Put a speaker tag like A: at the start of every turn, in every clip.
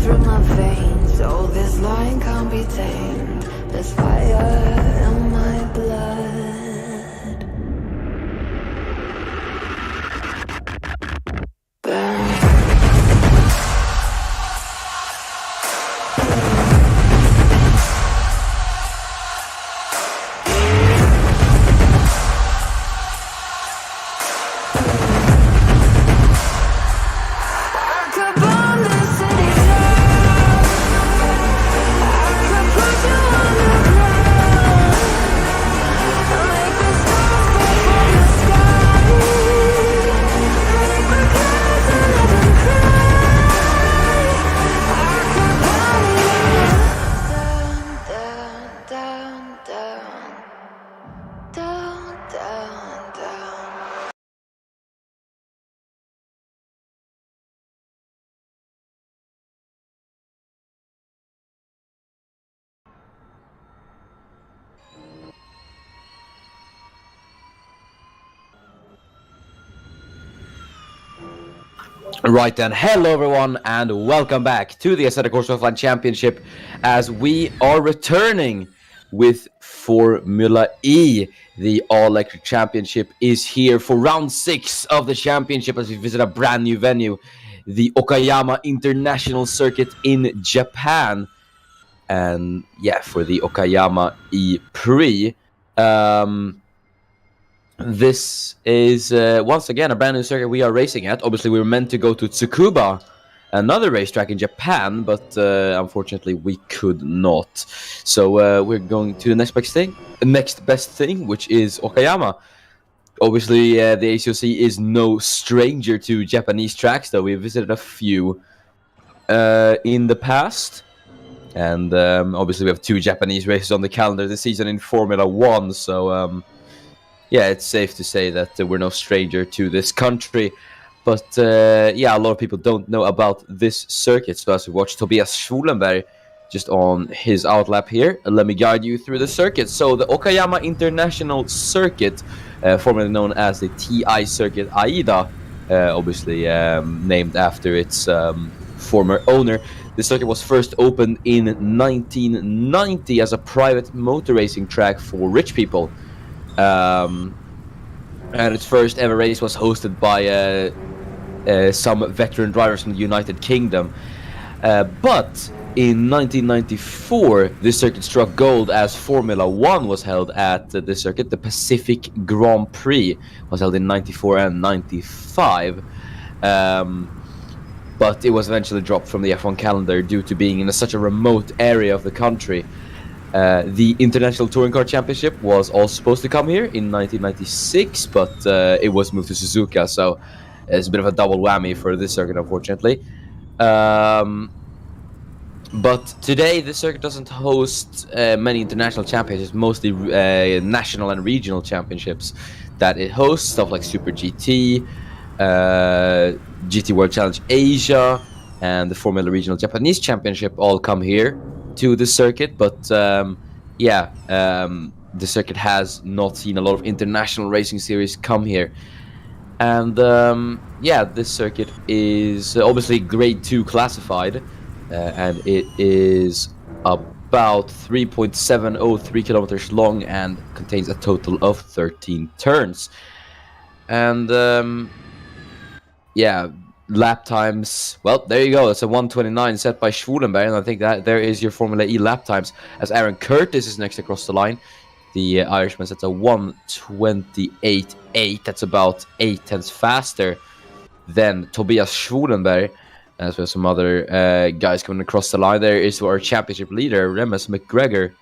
A: through my veins. Oh, this line can't be tamed. There's fire in my blood. Burn.
B: Right then, hello everyone and welcome back to the Assetto Corsa Offline Championship as we are returning with Formula E. The all-electric championship is here for round 6 of the championship as we visit a brand new venue, the Okayama International Circuit in Japan. And yeah, for the Okayama ePrix. This is once again a brand new circuit we are racing at. Obviously, we were meant to go to Tsukuba, another racetrack in Japan, but unfortunately we could not. So we're going to the next best thing, which is Okayama. Obviously, the ACOC is no stranger to Japanese tracks, though we've visited a few in the past. And obviously, we have 2 Japanese races on the calendar this season in Formula 1, so yeah, it's safe to say that we're no stranger to this country. But yeah, a lot of people don't know about this circuit. So as we watch Tobias Schulenberg just on his outlap here, let me guide you through the circuit. So the Okayama International Circuit, formerly known as the TI Circuit AIDA, obviously named after its former owner. The circuit was first opened in 1990 as a private motor racing track for rich people. And its first ever race was hosted by some veteran drivers from the United Kingdom. But in 1994, this circuit struck gold as Formula 1 was held at the circuit. The Pacific Grand Prix was held in 94 and 95. But it was eventually dropped from the F1 calendar due to being in such a remote area of the country. The International Touring Car Championship was also supposed to come here in 1996, but it was moved to Suzuka, so it's a bit of a double whammy for this circuit, unfortunately. But today, this circuit doesn't host many international championships, mostly national and regional championships that it hosts, stuff like Super GT, GT World Challenge Asia, and the Formula Regional Japanese Championship all come here to the circuit, but the circuit has not seen a lot of international racing series come here. And yeah, this circuit is obviously grade 2 classified, and it is about 3.703 kilometers long and contains a total of 13 turns. And yeah, lap times, well, there you go. It's a 1:29 set by Schulenberg, and I think that there is your Formula E lap times, as Aaron Curtis is next across the line. The Irishman sets a 1:28.8. That's about 8 tenths faster than Tobias Schulenberg. As well as some other guys coming across the line. There is our championship leader, Remus McGregor,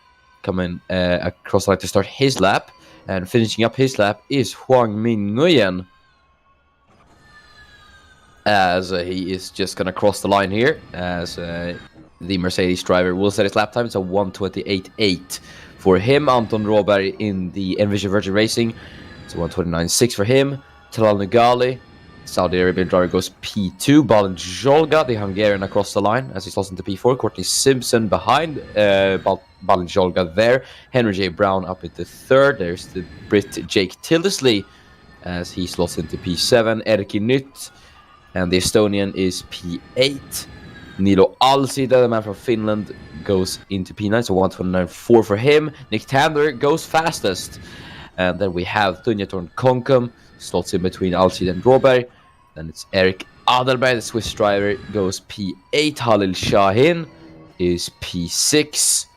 B: coming across the line to start his lap. And finishing up his lap is Huang Min Nguyen, as he is just going to cross the line here, as the Mercedes driver will set his lap time. It's a 1:28.8 for him. Anton Råberg in the Envision Virgin Racing, it's a 1:29.6 for him. Talal Nugali, Saudi Arabian driver, goes P2. Balint Jolga, the Hungarian, across the line as he's lost into P4. Courtney Simpson behind Balint Jolga there. Henry J. Brown up into 3rd. There's the Brit Jake Tildesley as he's lost into P7. Erkki Nyt, and the Estonian is P8. Nilo Alsi, the other man from Finland, goes into P9, so 129.4 for him. Nick Tander goes fastest. And then we have Tunjatorn Konkum, slots in between Alcide and Råberg. Then it's Erik Adelberg, the Swiss driver, goes P8. Halil Shahin is P6.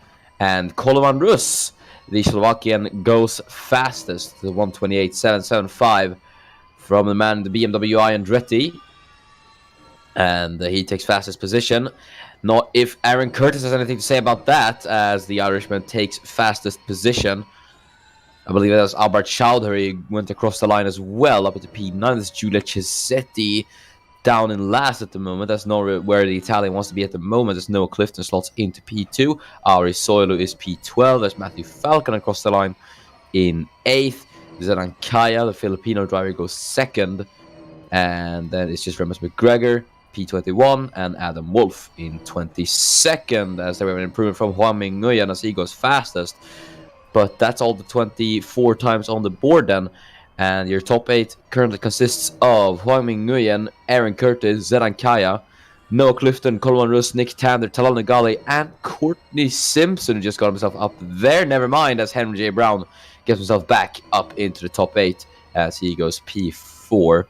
B: And Kolovan Rus, the Slovakian, goes fastest, the 128.775 from the man, the BMW I Andretti. And he takes fastest position. Not if Aaron Curtis has anything to say about that, as the Irishman takes fastest position. I believe that was Albert Chowdhury went across the line as well, up into P9. That's Giulia Cesetti down in last at the moment. That's not where the Italian wants to be at the moment. There's Noah Clifton slots into P2. Ari Soilu is P12. There's Matthew Falcon across the line in 8th. Zenan Kaya, the Filipino driver, goes 2nd. And then it's just Remus McGregor, P21, and Adam Wolf in 22nd, as there were an improvement from Huang Ming Nguyen as he goes fastest. But that's all the 24 times on the board then. And your top 8 currently consists of Huang Ming Nguyen, Aaron Curtis, Zeran Kaya, Noah Clifton, Coleman Rus, Nick Tander, Talal Nagali, and Courtney Simpson, who just got himself up there. Never mind, as Henry J. Brown gets himself back up into the top 8 as he goes P4.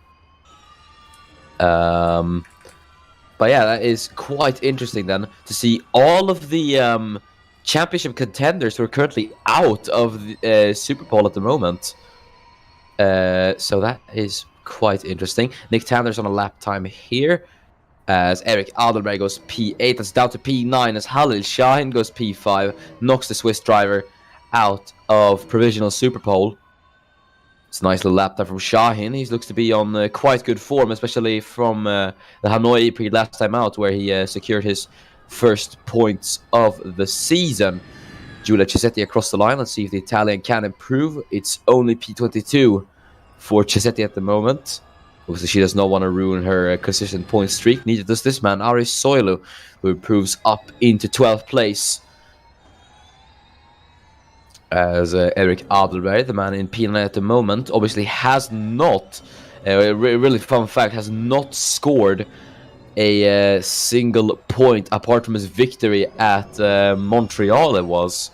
B: But yeah, that is quite interesting then to see all of the championship contenders who are currently out of the Super Bowl at the moment. So that is quite interesting. Nick Tander's on a lap time here as Erik Adelberg goes P8. That's down to P9 as Halil Shahin goes P5. Knocks the Swiss driver out of provisional Super Bowl. It's a nice little lap time from Shahin. He looks to be on quite good form, especially from the Hanoi ePrix last time out, where he secured his first points of the season. Giulia Cesetti across the line. Let's see if the Italian can improve. It's only P22 for Cesetti at the moment. Obviously, she does not want to ruin her consistent point streak. Neither does this man, Ari Soilu, who improves up into 12th place. As Erik Adelberg, the man in P9 at the moment, obviously has not, really fun fact, has not scored a single point apart from his victory at Montreal, it was.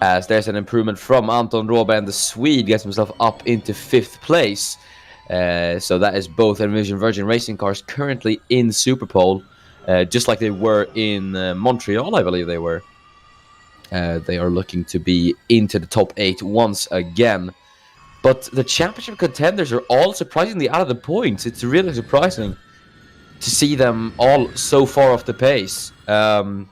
B: As there's an improvement from Anton Råberg, and the Swede gets himself up into 5th place. So that is both Envision Virgin Racing cars currently in Super Bowl, just like they were in Montreal, I believe they were. They are looking to be into the top 8 once again. But the championship contenders are all surprisingly out of the points. It's really surprising to see them all so far off the pace. I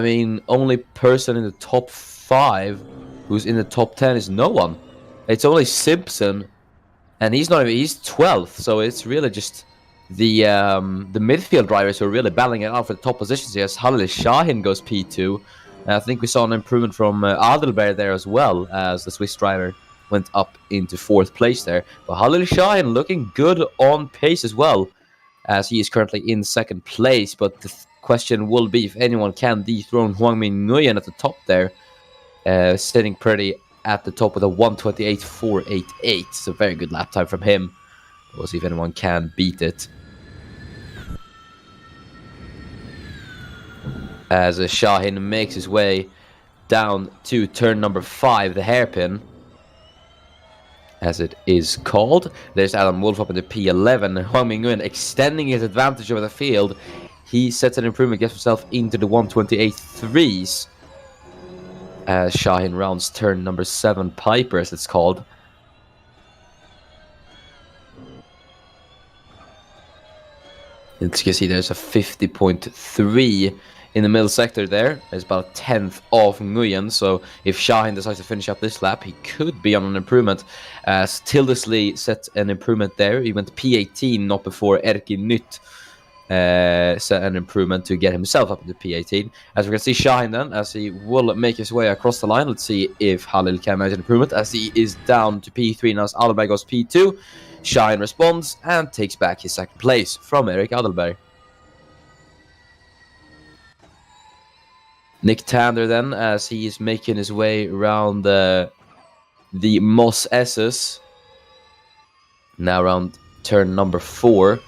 B: mean, only person in the top 5 who's in the top 10 is no one. It's only Simpson, and he's not even, he's 12th, so it's really just the midfield drivers who are really battling it out for the top positions. Yes, Halil Shahin goes P2. I think we saw an improvement from Adelberg there as well, as the Swiss driver went up into 4th place there. But Halil Shahin looking good on pace as well, as he is currently in 2nd place. But the question will be if anyone can dethrone Huang Ming Nguyen at the top there, sitting pretty at the top with a 128.488. It's a very good lap time from him. We'll see if anyone can beat it. As Shahin makes his way down to turn number 5, the hairpin, as it is called. There's Adam Wolf up into P11. Huang Ming Nguyen extending his advantage over the field. He sets an improvement, gets himself into the 128.3s. As Shahin rounds turn number 7, Piper as it's called. As you can see, there's a 50.3 in the middle sector there. There's about a 10th off Nguyen, so if Shahin decides to finish up this lap, he could be on an improvement. As Tildesley set an improvement there. He went P18, not before Erki Nytt set an improvement to get himself up into P18. As we can see Shahin then, as he will make his way across the line. Let's see if Halil can manage an improvement, as he is down to P3 now as Adelberg goes P2. Shahin responds and takes back his 2nd place from Erik Adelberg. Nick Tander then, as he is making his way around the Moss S's. Now around turn number 4.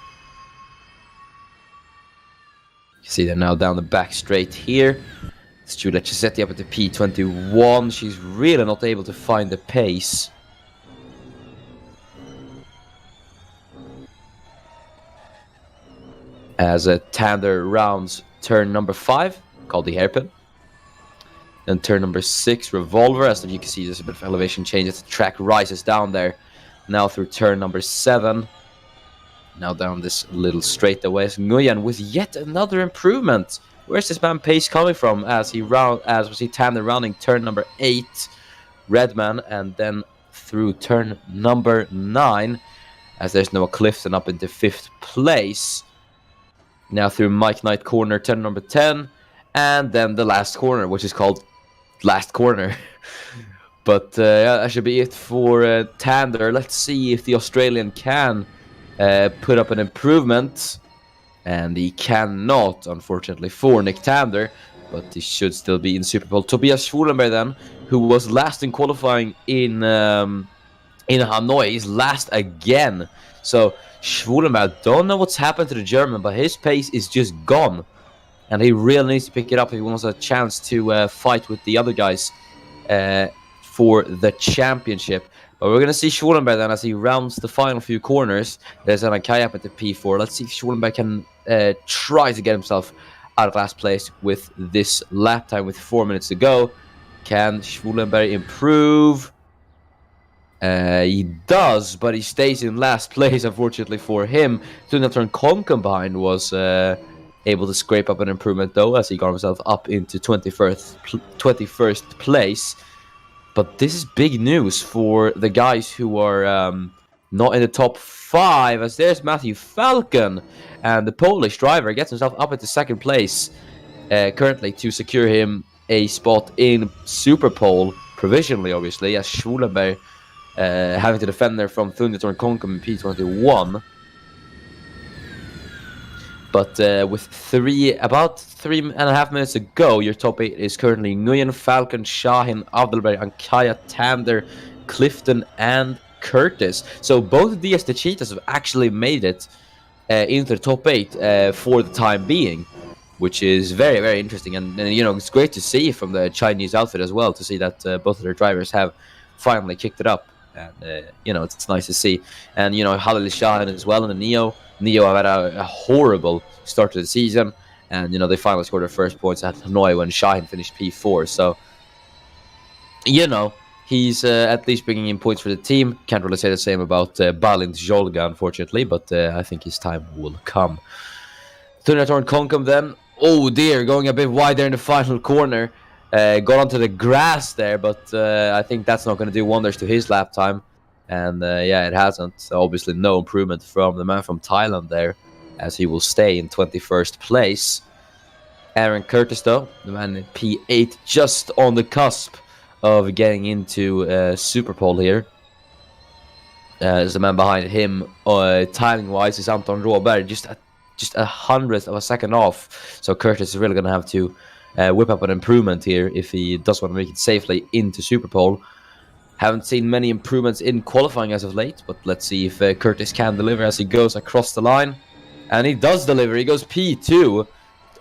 B: You see they're now down the back straight here. It's Giulia Cisetti up at the P21. She's really not able to find the pace. As Tander rounds turn number 5, called the hairpin. Then turn number 6, revolver. As you can see, there's a bit of elevation change as the track rises down there. Now through turn number 7. Now down this little straightaway. Nguyen with yet another improvement. Where's this man pace coming from? As we see Tander rounding turn number 8, Redman, and then through turn number 9, as there's Noah Clifton up into 5th place. Now through Mike Knight corner, turn number 10, and then the last corner, which is called last corner. But yeah, that should be it for Tander. Let's see if the Australian can put up an improvement. And he cannot, unfortunately, for Nick Tander, but he should still be in Super Bowl. Tobias Schwulenberg then, who was last in qualifying in Hanoi, is last again. So Schwulenberg, don't know what's happened to the German, but his pace is just gone. And he really needs to pick it up if he wants a chance to fight with the other guys for the championship. But we're going to see Schwulenberg then as he rounds the final few corners. There's an Okayama at the P4. Let's see if Schwulenberg can try to get himself out of last place with this lap time with 4 minutes to go. Can Schwulenberg improve? He does, but he stays in last place, unfortunately for him. Tunatron Combine was able to scrape up an improvement, though, as he got himself up into 21st place. But this is big news for the guys who are not in the top 5, as there's Matthew Falcon, and the Polish driver gets himself up into 2nd place, currently to secure him a spot in Super Pole, provisionally, obviously, as Schwulenberg having to defend there from Thundertorn Konkum in P21. But with about 3.5 minutes to go, your top 8 is currently Nguyen, Falcon, Shahin, Abdelberg, Ankaya, Tander, Clifton, and Curtis. So both of these, the Cheetahs, have actually made it into the top 8 for the time being, which is very, very interesting. And you know, it's great to see from the Chinese outfit as well, to see that both of their drivers have finally kicked it up. And, you know, it's nice to see. And, you know, Halil Shahin as well, and the Neo have had a horrible start to the season. And, you know, they finally scored their first points at Hanoi when Shahin finished P4. So, you know, he's at least bringing in points for the team. Can't really say the same about Balint Jolga, unfortunately. But I think his time will come. Tunatorn Konkum then. Oh, dear, going a bit wide there in the final corner. Got onto the grass there, but I think that's not going to do wonders to his lap time. And yeah, it hasn't. So obviously no improvement from the man from Thailand there, as he will stay in 21st place. Aaron Curtis, though, the man in P8, just on the cusp of getting into Super Pole here. There's the man behind him, timing-wise, is Anton Råberg, just a hundredth of a second off. So Curtis is really going to have to whip up an improvement here if he does want to make it safely into Super Pole. Haven't seen many improvements in qualifying as of late, but let's see if Curtis can deliver as he goes across the line. And he does deliver. He goes P2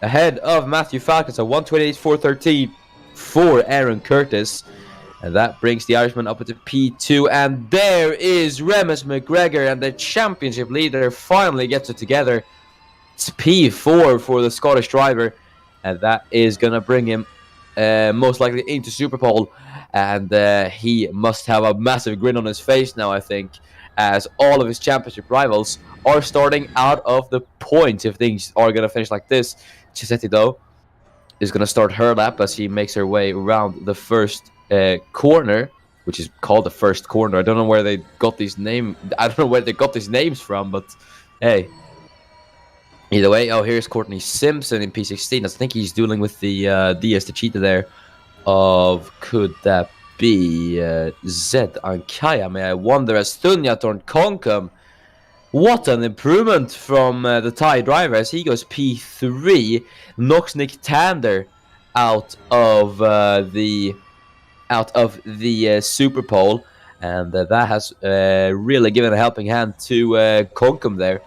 B: ahead of Matthew Falcon. So 128.413 for Aaron Curtis. And that brings the Irishman up into P2. And there is Remus McGregor, and the championship leader finally gets it together. It's P4 for the Scottish driver. And that is going to bring him most likely into Super Pole. And he must have a massive grin on his face now, I think, as all of his championship rivals are starting out of the points if things are going to finish like this. Cisetti, though, is going to start her lap as he makes her way around the first corner, which is called the first corner. I don't know where they got these names. I don't know where they got these names from, but hey. Either way, oh, here's Courtney Simpson in P16. I think he's dueling with the DS, the cheetah there. Could that be Zed Ankaya? May I wonder, as Thunyatorn Konkum. What an improvement from the Thai driver as he goes P3, knocks Nick Tander out of the Super Pole, and that has really given a helping hand to Konkum there.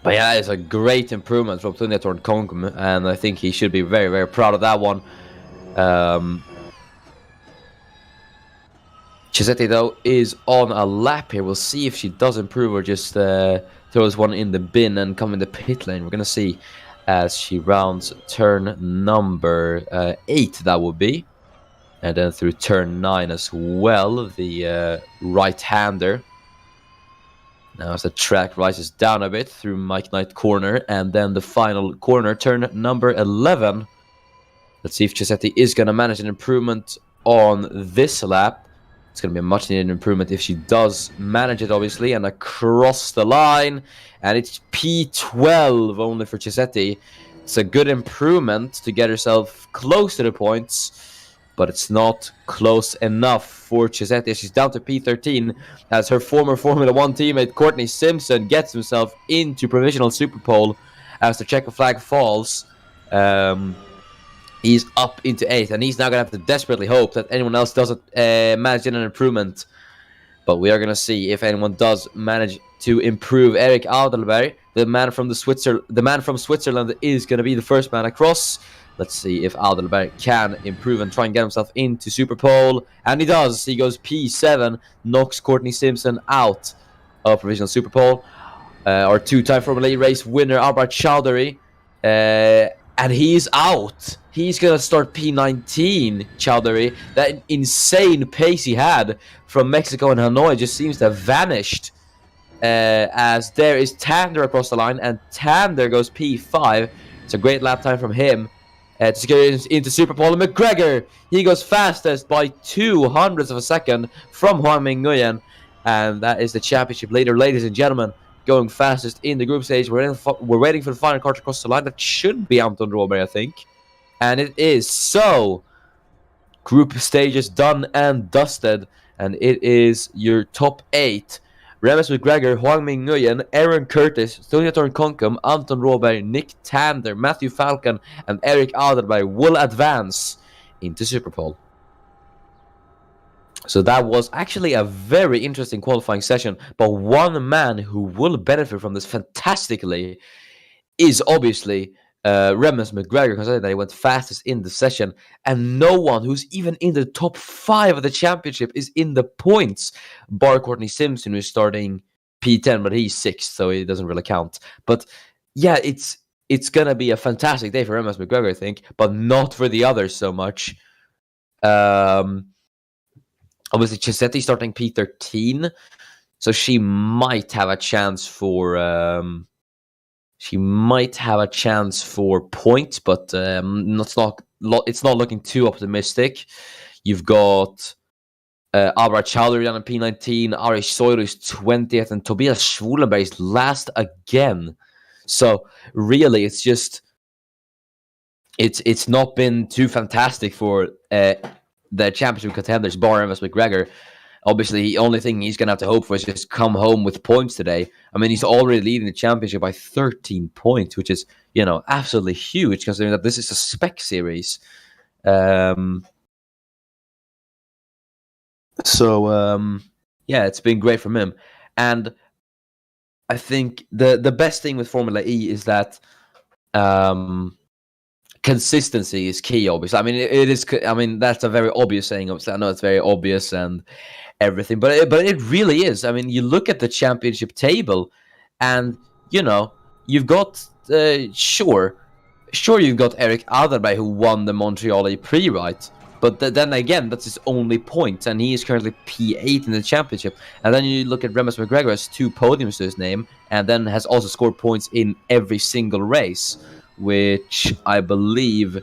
B: But yeah, it's a great improvement from Tunyatorn Kongum, and I think he should be very, very proud of that one. Chisetti, though, is on a lap here. We'll see if she does improve or just throws one in the bin and come in the pit lane. We're going to see as she rounds turn number 8, that would be. And then through turn 9 as well, the right-hander. Now as the track rises down a bit through Mike Knight corner, and then the final corner, turn number 11. Let's see if Chisetti is going to manage an improvement on this lap. It's going to be a much needed improvement if she does manage it, obviously, and across the line. And it's P12 only for Chisetti. It's a good improvement to get herself close to the points, but it's not close enough for Chisetti. She's down to P13 as her former Formula 1 teammate Courtney Simpson gets himself into provisional Super Pole as the checker flag falls. He's up into 8th, and he's now going to have to desperately hope that anyone else doesn't manage an improvement. But we are going to see if anyone does manage to improve. Erik Adelberg, the man from Switzerland, is going to be the first man across. Let's see if Adelberg can improve and try and get himself into Super Pole. And he does. He goes P7, knocks Courtney Simpson out of provisional Super Pole. Our two-time Formula E race winner, Albert Chowdhury. And he's out. He's going to start P19, Chowdhury. That insane pace he had from Mexico and Hanoi just seems to have vanished. As there is Tander across the line, and Tander goes P5. It's a great lap time from him to get into Super Pole. And McGregor, he goes fastest by 200ths of a second from Huang Ming Nguyen. And that is the championship leader, ladies and gentlemen. Going fastest in the group stage. We're waiting for the final car to cross the line. That should be Anton Råberg, I think. And it is. So, group stages done and dusted. And it is your top 8. Remus McGregor, Huang Ming Nguyen, Aaron Curtis, Sonja Tornkonkum, Anton Råberg, Nick Tander, Matthew Falcon, and Erik Adelberg will advance into Super Pole. So that was actually a very interesting qualifying session. But one man who will benefit from this fantastically is obviously Remus McGregor, considering that he went fastest in the session. And no one who's even in the top 5 of the championship is in the points. Bar Courtney Simpson, who's starting P10, but he's 6th, so it doesn't really count. But yeah, it's going to be a fantastic day for Remus McGregor, I think, but not for the others so much. Obviously, Chisetti starting P13, so she might have a chance for points, but it's not looking too optimistic. You've got Albert Chowdhury down in P19, Ari Soiru is 20th, and Tobias Schwulenberg is last again. So really, it's just it's not been too fantastic for the championship contenders, bar Remus McGregor. Obviously, the only thing he's going to have to hope for is just come home with points today. I mean, he's already leading the championship by 13 points, which is, absolutely huge, considering that this is a spec series. Yeah, it's been great from him. And I think the best thing with Formula E is that consistency is key, obviously. I mean, it is. I mean, that's a very obvious saying. Obviously, I know it's very obvious and everything, but it really is. I mean, you look at the championship table, and you've got sure you've got Erik Adelberg, who won the Montreal ePrix, right? But then again, that's his only point, and he is currently P8 in the championship. And then you look at Remus McGregor, has 2 podiums to his name, and then has also scored points in every single race, which I believe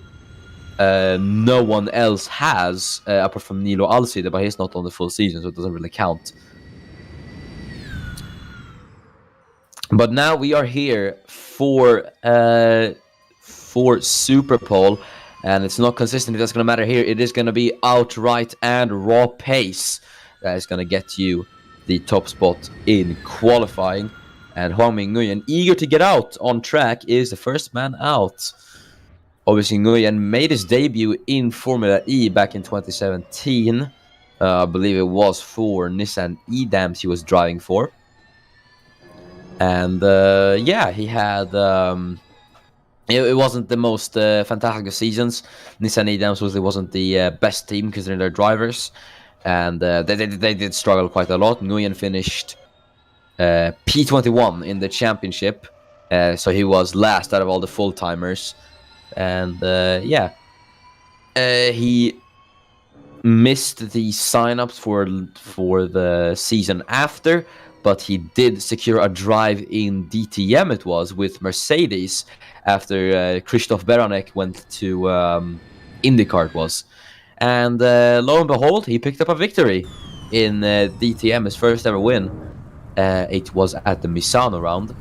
B: no one else has, apart from Nilo Alcide, but he's not on the full season, so it doesn't really count. But now we are here for Super Pole, and it's not consistent if that's going to matter here. It is going to be outright and raw pace that is going to get you the top spot in qualifying. And Huang Ming Nguyen, eager to get out on track, is the first man out. Obviously, Nguyen made his debut in Formula E back in 2017. I believe it was for Nissan E-Dams he was driving for. And yeah, he had. It wasn't the most fantastic of seasons. Nissan Adams wasn't the best team considering their drivers, and they did struggle quite a lot. Nguyen finished P21 in the championship, so he was last out of all the full timers, and yeah, he missed the signups for the season after, but he did secure a drive in DTM. It was with Mercedes after Christoph Beranek went to IndyCar. It was, and lo and behold, he picked up a victory in DTM, his first ever win. It was at the Misano round,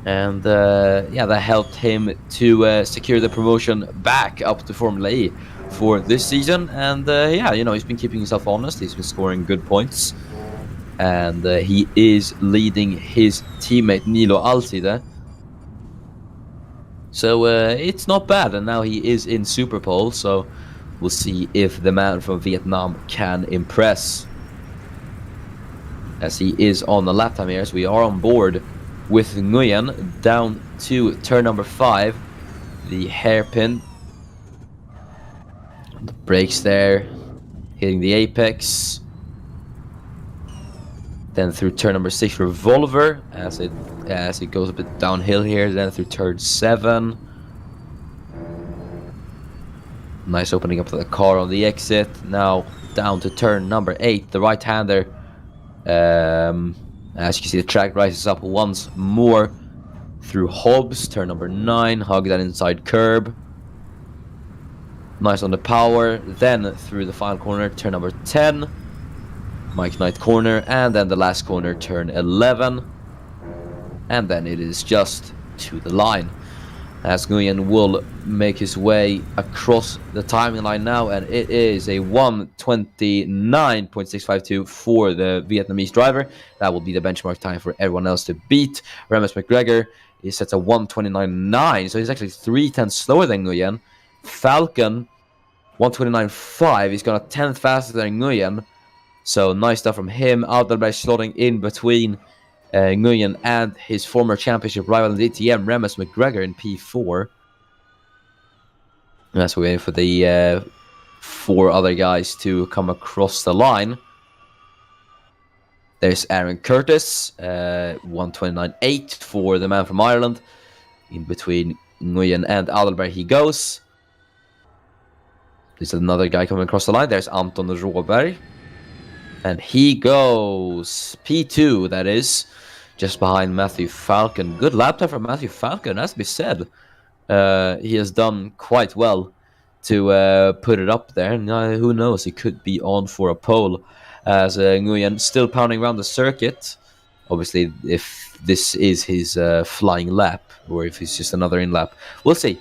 B: and yeah, that helped him to secure the promotion back up to Formula E for this season. And yeah, he's been keeping himself honest. He's been scoring good points, and he is leading his teammate Nilo Alcide. So it's not bad, and now he is in Super Pole. So we'll see if the man from Vietnam can impress, as he is on the lap time here. So we are on board with Nguyen down to turn number 5, the hairpin. The brakes there, hitting the apex. Then through turn number 6, revolver as it goes a bit downhill here. Then through turn 7. Nice opening up to the car on the exit. Now down to turn number 8, the right-hander. As you can see, the track rises up once more through Hobbs, turn number 9, hug that inside curb. Nice on the power, then through the final corner, turn number 10, Mike Knight corner, and then the last corner, turn 11. And then it is just to the line, as Nguyen will make his way across the timing line now, and it is a 1:29.652 for the Vietnamese driver. That will be the benchmark time for everyone else to beat. Remus McGregor is set to 1:29.9, so he's actually 3/10 slower than Nguyen. Falcon 1:29.5, he's got a 10th faster than Nguyen, so nice stuff from him. Alderberg slotting in between Nguyen and his former championship rival in DTM, Remus McGregor, in P4. And that's waiting for the 4 other guys to come across the line. There's Aaron Curtis, 1:29.8 for the man from Ireland. In between Nguyen and Alderberg he goes. There's another guy coming across the line. There's Anton Råberg. And he goes P2, that is, just behind Matthew Falcon. Good lap time for Matthew Falcon, as to be said. He has done quite well to put it up there. And who knows, he could be on for a pole, as Nguyen still pounding around the circuit. Obviously, if this is his flying lap, or if it's just another in-lap, we'll see.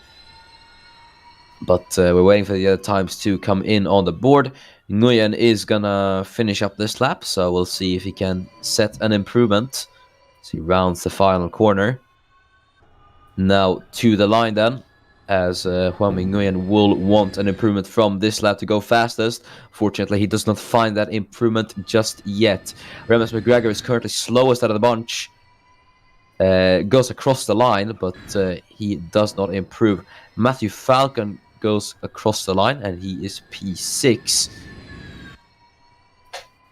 B: But we're waiting for the other times to come in on the board. Nguyen is gonna finish up this lap, so we'll see if he can set an improvement. So he rounds the final corner. Now to the line then, as Huang Nguyen will want an improvement from this lap to go fastest. Fortunately, he does not find that improvement just yet. Remus McGregor is currently slowest out of the bunch. Goes across the line, but he does not improve. Matthew Falcon goes across the line, and he is P6.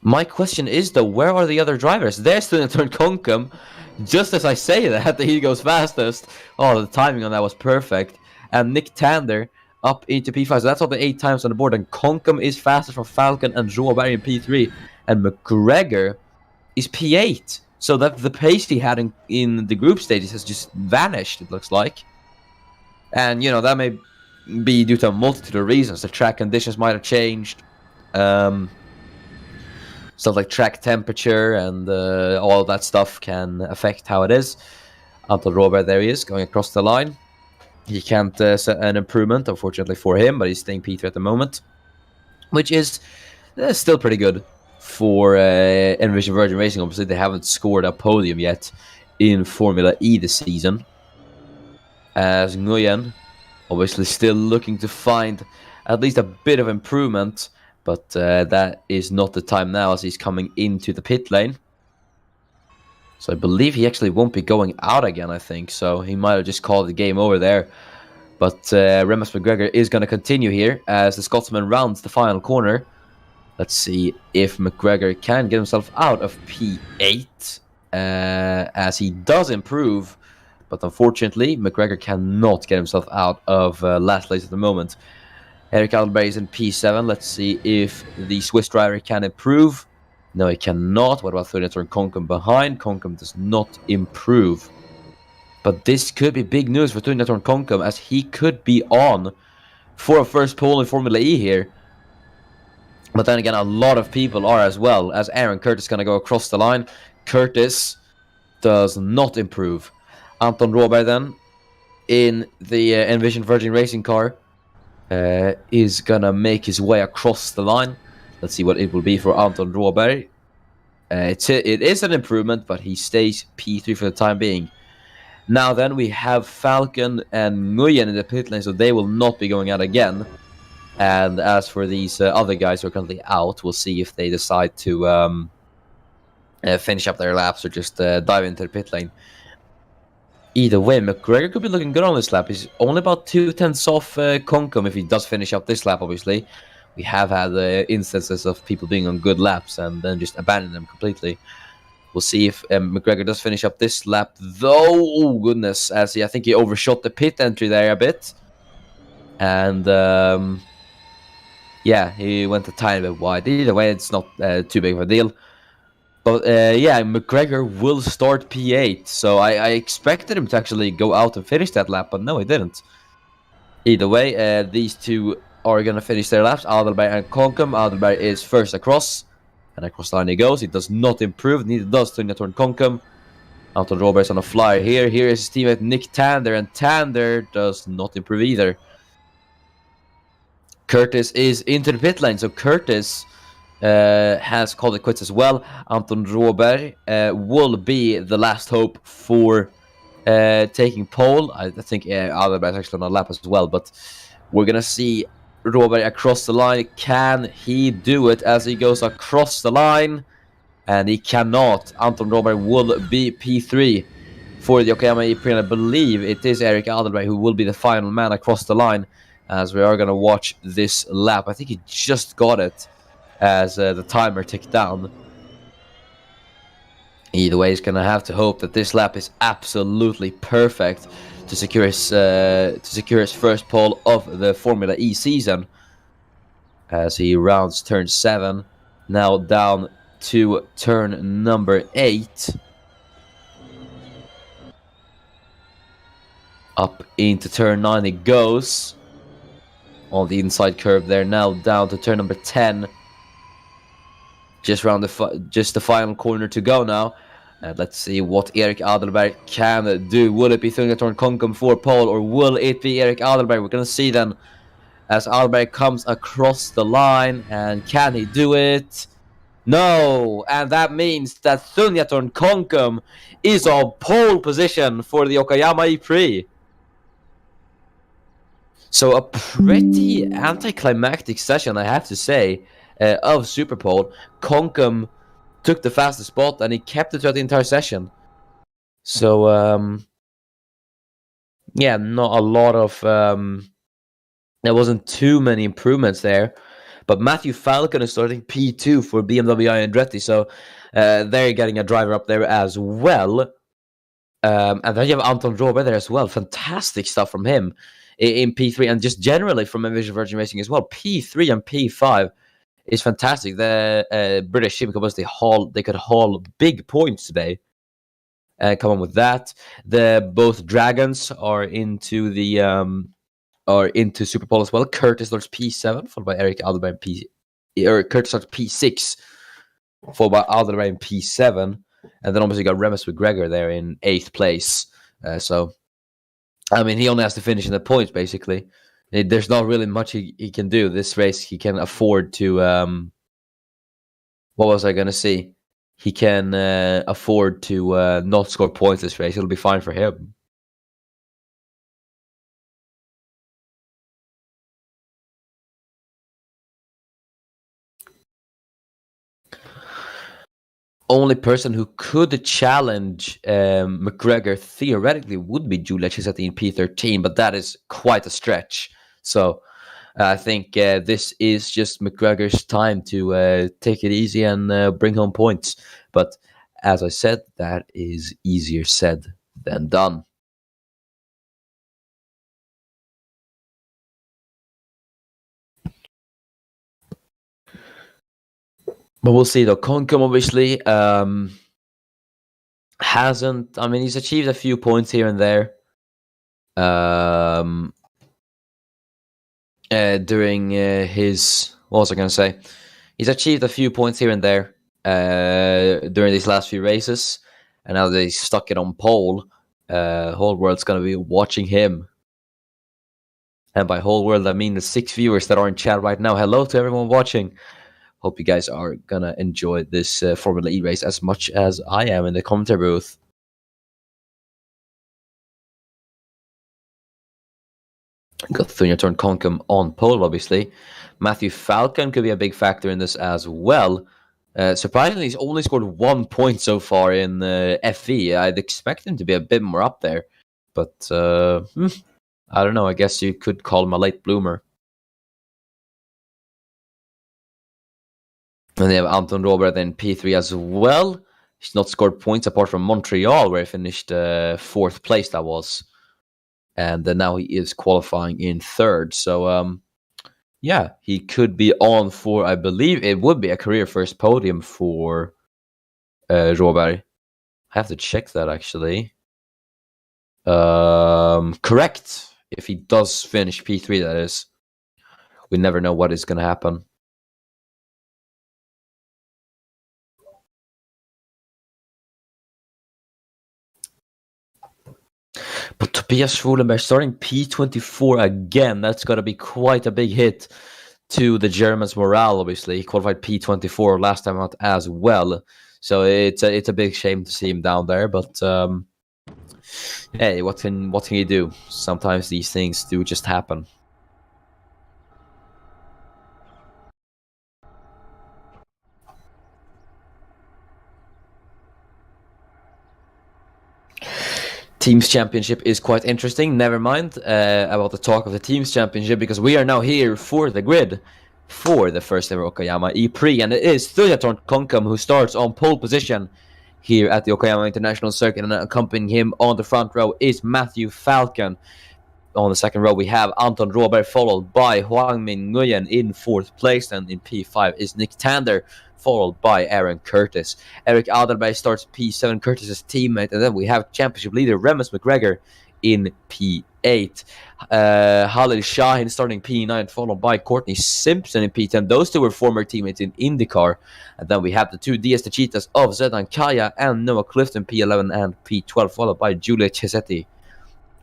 B: My question is, though, where are the other drivers? There's Turn Konkum. Just as I say that, he goes fastest. Oh, the timing on that was perfect. And Nick Tander up into P5. So that's all the 8 times on the board. And Konkum is faster from Falcon and Råberg in P3. And McGregor is P8. So that the pace he had in the group stages has just vanished, it looks like. And, that may be due to a multitude of reasons. The track conditions might have changed. Stuff like track temperature and all that stuff can affect how it is. Anton Råberg, there he is, going across the line. He can't set an improvement, unfortunately for him, but he's staying P3 at the moment, which is still pretty good for Envision Virgin Racing. Obviously, they haven't scored a podium yet in Formula E this season. As Nguyen, obviously still looking to find at least a bit of improvement, but that is not the time now, as he's coming into the pit lane. So I believe he actually won't be going out again, I think. So he might have just called the game over there. But Remus McGregor is going to continue here as the Scotsman rounds the final corner. Let's see if McGregor can get himself out of P8, as he does improve. But unfortunately, McGregor cannot get himself out of last place at the moment. Eric Alderberg is in P7. Let's see if the Swiss driver can improve. No, he cannot. What about Thunjator and Konkam behind? Konkam does not improve. But this could be big news for Thunjator and Konkam, as he could be on for a first pole in Formula E here. But then again, a lot of people are as well, as Aaron Curtis going to go across the line. Curtis does not improve. Anton Råberg then, in the Envision Virgin Racing car, is going to make his way across the line. Let's see what it will be for Anton Råberg. It is an improvement, but he stays P3 for the time being. Now then, we have Falcon and Nguyen in the pit lane, so they will not be going out again. And as for these other guys who are currently out, we'll see if they decide to finish up their laps or just dive into the pit lane. Either way, McGregor could be looking good on this lap. He's only about 2/10 off Konkam if he does finish up this lap, obviously. We have had instances of people being on good laps and then just abandon them completely. We'll see if McGregor does finish up this lap, though. Oh, goodness. I think he overshot the pit entry there a bit. And, yeah, he went a tiny bit wide. Either way, it's not too big of a deal. But, yeah, McGregor will start P8. So I expected him to actually go out and finish that lap, but no, he didn't. Either way, these two are going to finish their laps. Adelberg and Konkam. Adelberg is first across. And across the line he goes. He does not improve. Neither does Thunjator and Konkam. Anton Råberg on a flyer here. Here is his teammate Nick Tander. And Tander does not improve either. Curtis is into the pit lane. So Curtis has called it quits as well. Anton Råberg will be the last hope for taking pole. I think Adelberg is actually on a lap as well. But we're going to see Råberg across the line. Can he do it as he goes across the line? And he cannot. Anton Råberg will be P3 for the Okayama ePrix. I believe it is Eric Adelberg who will be the final man across the line, as we are going to watch this lap. I think he just got it as the timer ticked down. Either way, he's going to have to hope that this lap is absolutely perfect to secure his first pole of the Formula E season, as he rounds turn 7. Now down to turn number 8. Up into turn 9 it goes. On the inside curve there. Now down to turn number 10. Just around the final corner to go now. And let's see what Eric Adelberg can do. Will it be Thunjator and Konkam for pole, or will it be Eric Adelberg? We're going to see then as Adelberg comes across the line. And can he do it? No, and that means that Thunjator and Konkam is on pole position for the Okayama ePrix. So a pretty anticlimactic session, I have to say, of Superpole. Konkam took the fastest spot and he kept it throughout the entire session. So, yeah, not a lot of... there wasn't too many improvements there. But Matthew Falcon is starting P2 for BMW Andretti, so they're getting a driver up there as well. And then you have Anton Råberg there as well. Fantastic stuff from him in P3, and just generally from Envision Virgin Racing as well. P3 and P5 is fantastic. The British team, because they could haul big points today. Come on with that. Both Dragons are into the Superpole as well. Curtis starts P7, followed by Eric Adelberg Curtis starts P6, followed by Adelberg in P7, and then obviously got Remus McGregor there in 8th place. So, I mean, he only has to finish in the points, basically. There's not really much he can do. This race, he can afford to... what was I going to say? He can afford to not score points this race. It'll be fine for him. only person who could challenge McGregor theoretically would be Julia Chisetti in P13, but that is quite a stretch. So I think this is just McGregor's time to take it easy and bring home points. But as I said, that is easier said than done. But we'll see though. Concom obviously hasn't. I mean, he's achieved a few points here and there. During his, what was I going to say? He's achieved a few points here and there during these last few races, and now they stuck it on pole. Whole world's going to be watching him, and by whole world I mean the 6 viewers that are in chat right now. Hello to everyone watching. Hope you guys are gonna enjoy this Formula E race as much as I am in the commentary booth. Got Thunjatorn Concom on pole, obviously. Matthew Falcon could be a big factor in this as well. Surprisingly, he's only scored 1 point so far in FE. I'd expect him to be a bit more up there. But I don't know. I guess you could call him a late bloomer. And they have Anton Robert in P3 as well. He's not scored points apart from Montreal, where he finished 4th place, that was. And now he is qualifying in 3rd. So, yeah, he could be on for, I believe it would be a career first podium for Robert. I have to check that, actually. Correct. If he does finish P3, that is. We never know what is going to happen. But Tobias Schwulenberg starting P24 again, that's got to be quite a big hit to the Germans' morale, obviously. He qualified P24 last time out as well. So it's a big shame to see him down there, but hey, what can you do? Sometimes these things do just happen. Teams Championship is quite interesting. Never mind about the talk of the Teams Championship, because we are now here for the grid for the first ever Okayama ePrix, and it is Thunjatorn Concom who starts on pole position here at the Okayama International Circuit, and accompanying him on the front row is Matthew Falcon. On the second row we have Anton Robert, followed by Hwangmin Nguyen in 4th place, and in P5 is Nick Tander, followed by Aaron Curtis. Eric Adelberg starts P7, Curtis's teammate, and then we have championship leader Remus McGregor in P8. Halil Shahin starting P9, followed by Courtney Simpson in P10. Those two were former teammates in IndyCar. And then we have the two Diaz de Cheetahs of Zedan Kaya and Noah Clifton, P11 and P12, followed by Julia Chisetti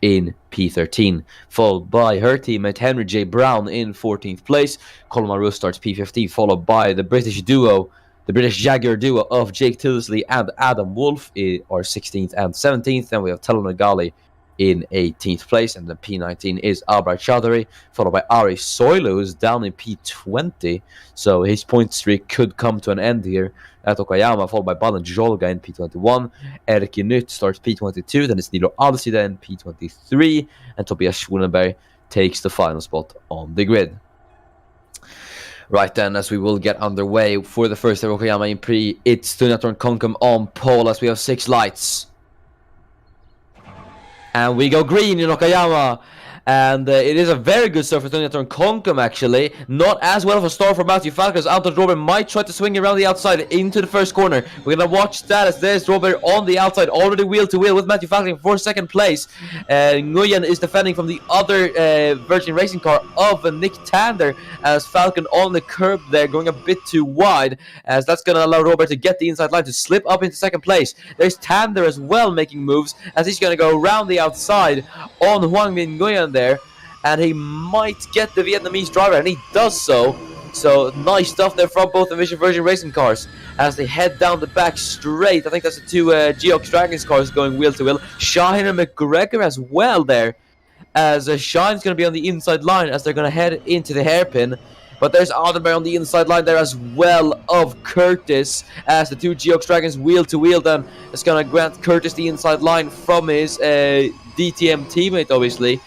B: in P13, followed by her teammate Henry J. Brown in 14th place. Colin Maru starts P15, followed by the British Jaguar duo of Jake Tilsley and Adam Wolf are 16th and 17th. Then we have Talon Nagali in 18th place, and then P19 is Albert Chaudhary, followed by Ari Soilu, who's down in P20, so his point streak could come to an end here at Okayama, followed by Balan Jolga in P21. Erik Nytt starts P22, then it's Nilo Alcida in P23, and Tobias Schwulenberg takes the final spot on the grid. Right then, as we will get underway for the first ever Okayama ePrix, it's Thunjatorn Concom on pole as we have 6 lights. And we go green in Okayama. And it is a very good start for Thunjatorn Concom, actually. Not as well of a start for Matthew Falcon, as Anton Robert might try to swing around the outside into the first corner. We're going to watch that as there's Robert on the outside, already wheel to wheel with Matthew Falcon for 2nd place. Nguyen is defending from the other Virgin Racing car of Nick Tander, as Falcon on the curb there, going a bit too wide, as that's going to allow Robert to get the inside line to slip up into 2nd place. There's Tander as well making moves, as he's going to go around the outside on Hwangmin Nguyen there, and he might get the Vietnamese driver, and he does so. So nice stuff there from both the Virgin Racing cars as they head down the back straight. I think that's the two Geox Dragons cars going wheel to wheel. Shahin and McGregor as well there, as Shahin's going to be on the inside line as they're going to head into the hairpin. But there's Alderberg on the inside line there as well of Curtis, as the two Geox Dragons wheel to wheel then. It's going to grant Curtis the inside line from his DTM teammate, obviously,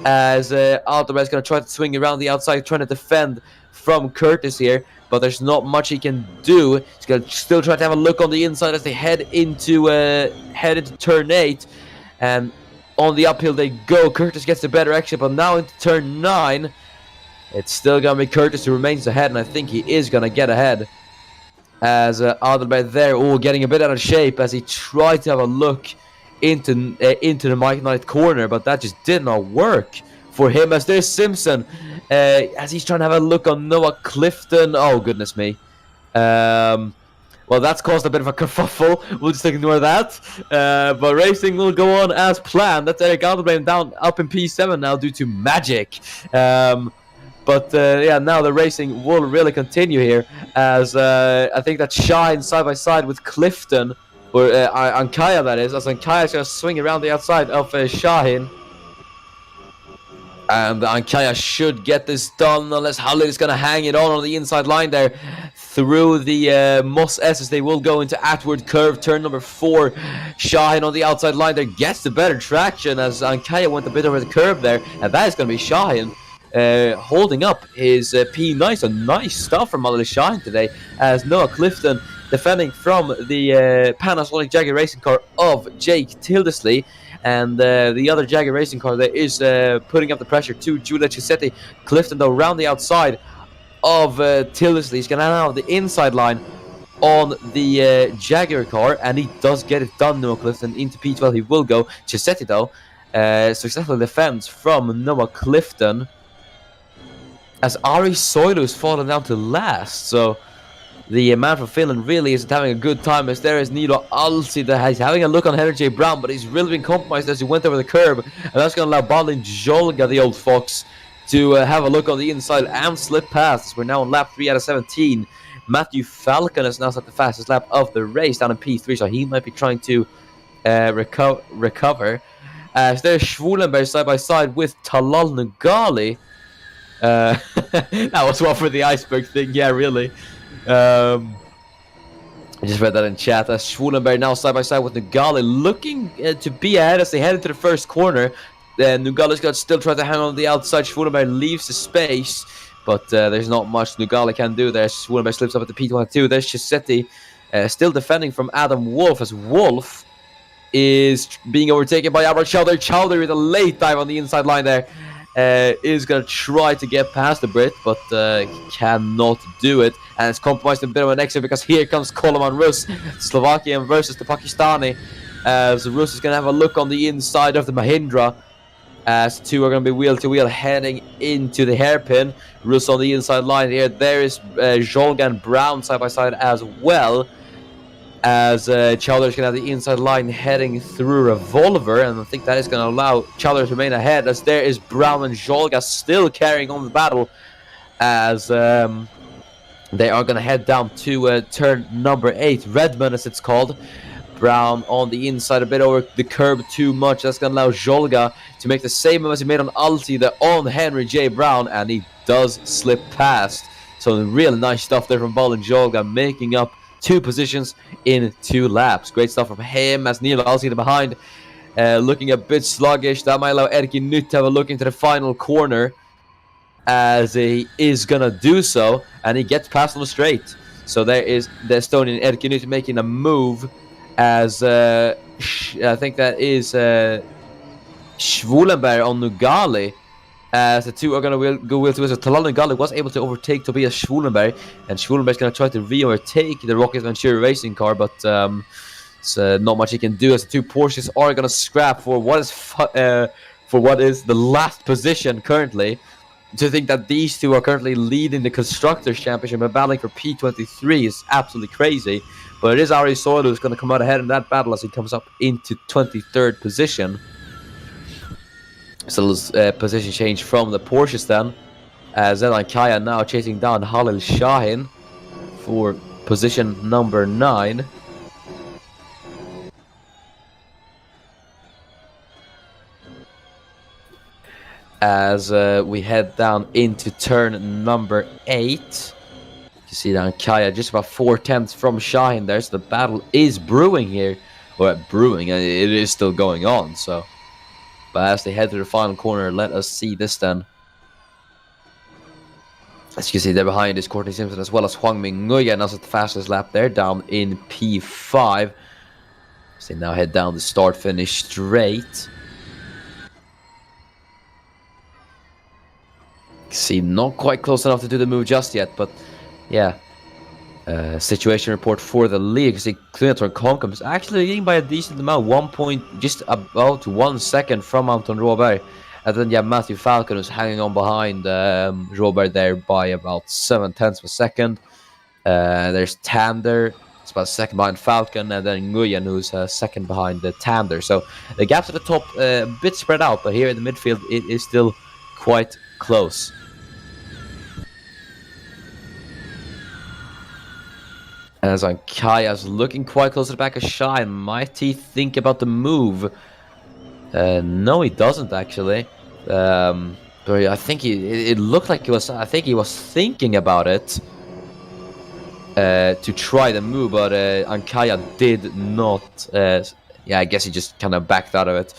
B: as Alderberg is going to try to swing around the outside, trying to defend from Curtis here, but there's not much he can do. He's going to still try to have a look on the inside as they head into turn 8, and on the uphill they go. Curtis gets the better action, but now into turn 9, it's still going to be Curtis who remains ahead, and I think he is going to get ahead. As Adelberg there, getting a bit out of shape as he tried to have a look into the Mike Knight corner, but that just did not work for him. As there's Simpson, as he's trying to have a look on Noah Clifton. Oh, goodness me. Well, that's caused a bit of a kerfuffle. We'll just ignore that. But racing will go on as planned. That's Eric Adelberg down up in P7 now due to magic. But yeah, now the racing will really continue here, as I think that Shine side by side with Clifton, or Ankaya that is, as Ankaya is going to swing around the outside of Shahin. And Ankaya should get this done, unless Halil is going to hang it on the inside line there through the Moss S's. They will go into Atwood Curve, turn number 4. Shahin on the outside line there gets the better traction as Ankaya went a bit over the curb there, and that is going to be Shahin holding up his P9. So nice stuff from Halil Shahin today, as Noah Clifton defending from the Panasonic Jagger racing car of Jake Tildesley. And the other Jagger racing car there is putting up the pressure to Giulia Cisetti. Clifton, though, round the outside of Tildesley. He's going to have the inside line on the Jagger car, and he does get it done, Noah Clifton. Into P12 he will go. Cisetti, though, successfully defends from Noah Clifton, as Ari Soilu has fallen down to last. So the man from Finland really isn't having a good time, as there is Nilo Alsi that he's having a look on Henry J. Brown, but he's really been compromised as he went over the curb, and that's going to allow Balin Jolga, the old fox, to have a look on the inside and slip past. We're now on lap 3 out of 17. Matthew Falcon has now set the fastest lap of the race down in P3, so he might be trying to recover. As there's Schwulenberg side by side with Talal Nugali. That was one for the iceberg thing, yeah, really. I just read that in chat. As Schwulenberg now side by side with Nugali, looking to be ahead as they head into the first corner. Then Nugali's got still trying to hang on the outside. Schwulenberg leaves the space, but there's not much Nugali can do there. Schwulenberg slips up at the P22. There's Cisetti still defending from Adam Wolf, as Wolf is being overtaken by Albert Chowdhury. Chowdhury with a late dive on the inside line there. Is going to try to get past the Brit, but cannot do it, and it's compromised a bit of an exit, because here comes Koloman Rus, Slovakian versus the Pakistani, as Rus is going to have a look on the inside of the Mahindra, as the two are going to be wheel to wheel heading into the hairpin. Rus on the inside line here. There is Jolga and Brown side by side as well, as Chowdhury is going to have the inside line heading through Revolver, and I think that is going to allow Chowdhury to remain ahead, as there is Brown and Jolga still carrying on the battle, as they are going to head down to turn number 8, Redmond as it's called. Brown on the inside, a bit over the curb too much. That's going to allow Jolga to make the same move as he made on Alti there on Henry J. Brown, and he does slip past. So really nice stuff there from Ball and Jolga, making up 2 positions in 2 laps. Great stuff from him, as Neil Alsi behind, looking a bit sluggish. That might allow Erki Nutt to have a look into the final corner, as he is gonna do so, and he gets past on the straight. So there is the Estonian Erki Nutt making a move, as I think that is Schwulenberg on Nugali, as the two are going to go wheel to wheel. So Talal Nugali was able to overtake Tobias Schwulenberg, and Schwulenberg is going to try to re-overtake the Rocket Venturi racing car, but it's not much he can do, as the 2 Porsches are going to scrap for what is the last position currently. To think that these 2 are currently leading the Constructors' Championship and battling for P23 is absolutely crazy. But it is Ari Soilu who's going to come out ahead in that battle, as he comes up into 23rd position. So position change from the Porsches then, as Zelan Kaya now chasing down Halil Shahin for position number 9. as we head down into turn number 8. You see down Kaya just about 4/10 from Shine there, so the battle is brewing here. Or brewing, it is still going on, so. But as they head to the final corner, let us see this then. As you can see, there behind is Courtney Simpson as well as Huang Ming Nguyen. That's the fastest lap there, down in P5. So they now head down the start-finish straight. See, not quite close enough to do the move just yet, but yeah. Situation report for the league. See, Clinton Concom is actually leading by a decent amount, 1 point, just about 1 second from Anton Råberg. And then you have Matthew Falcon who's hanging on behind Råberg there by about 7/10 of a second. There's Tander, it's about a second behind Falcon, and then Nguyen who's second behind the Tander. So the gaps at the top a bit spread out, but here in the midfield it is still quite close. As on Kaya's looking quite close to the back of Shine. Might he think about the move? No, he doesn't actually. But I think it looked like he was. I think he was thinking about it to try the move, but Ankaya did not. Yeah, I guess he just kind of backed out of it.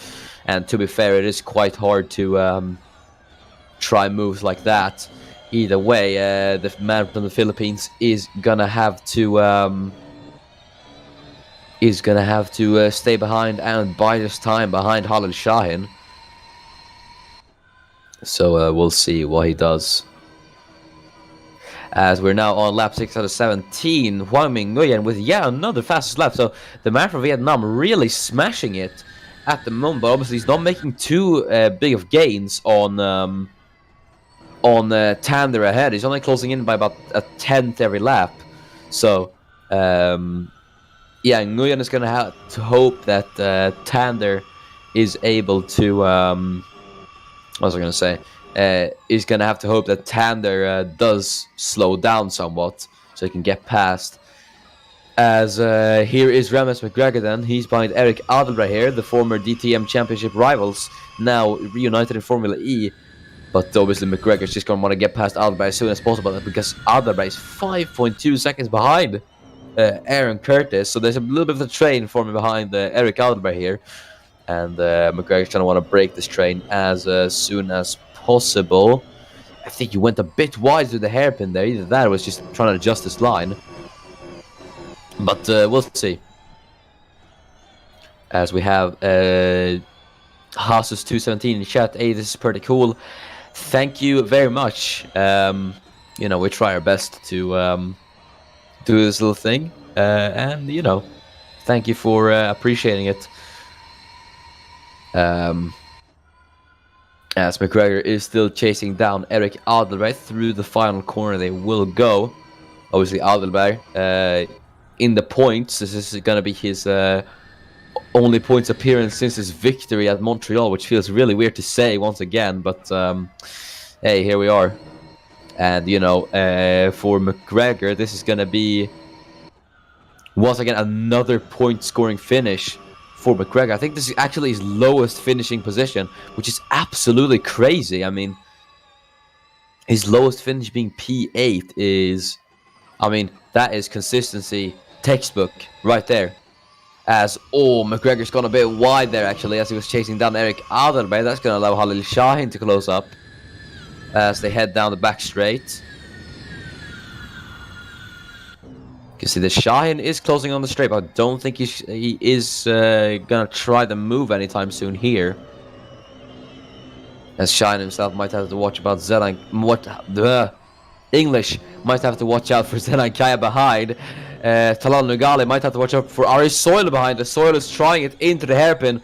B: And to be fair, it is quite hard to try moves like that. Either way, the man from the Philippines is gonna have to stay behind and buy his time behind Halil Shahin. So we'll see what he does. As we're now on lap 6 out of 17, Huang Ming Nguyen with another fastest lap. So the man from Vietnam really smashing it at the moment. But obviously he's not making too big of gains on Tander ahead. He's only closing in by about a 10th every lap. So, yeah, Nguyen is going to have to hope that Tander is able to... what was I going to say? He's going to have to hope that Tander does slow down somewhat so he can get past. As here is Rames McGregor then. He's behind Eric Adelbrecht here, the former DTM Championship rivals, now reunited in Formula E. But obviously McGregor's just going to want to get past Adelbrecht as soon as possible because Adelbrecht is 5.2 seconds behind Aaron Curtis. So there's a little bit of a train forming behind Eric Adelbrecht here. And McGregor's going to want to break this train as soon as possible. I think he went a bit wide to the hairpin there. Either that or was just trying to adjust this line. But we'll see. As we have Hasus217 in chat. Hey, this is pretty cool. Thank you very much. You know, we try our best to do this little thing. And, you know, thank you for appreciating it. As McGregor is still chasing down Eric Adelbrecht through the final corner, they will go. Obviously, Adelbrecht in the points. This is going to be his only points appearance since his victory at Montreal, which feels really weird to say once again. But hey, here we are. And you know, for McGregor, this is going to be once again another point-scoring finish for McGregor. I think this is actually his lowest finishing position, which is absolutely crazy. I mean, his lowest finish being P8 is, I mean, that is consistency textbook right there. As, McGregor's gone a bit wide there actually as he was chasing down Eric Adelbrecht. That's going to allow Halil Shahin to close up as they head down the back straight. You can see the Shahin is closing on the straight, but I don't think he is going to try the move anytime soon here. As Shahin himself might have to watch about Zelan. English might have to watch out for Zelan Kaya behind. Talal Nugali might have to watch out for Ari Soil behind. The Soil is trying it into the hairpin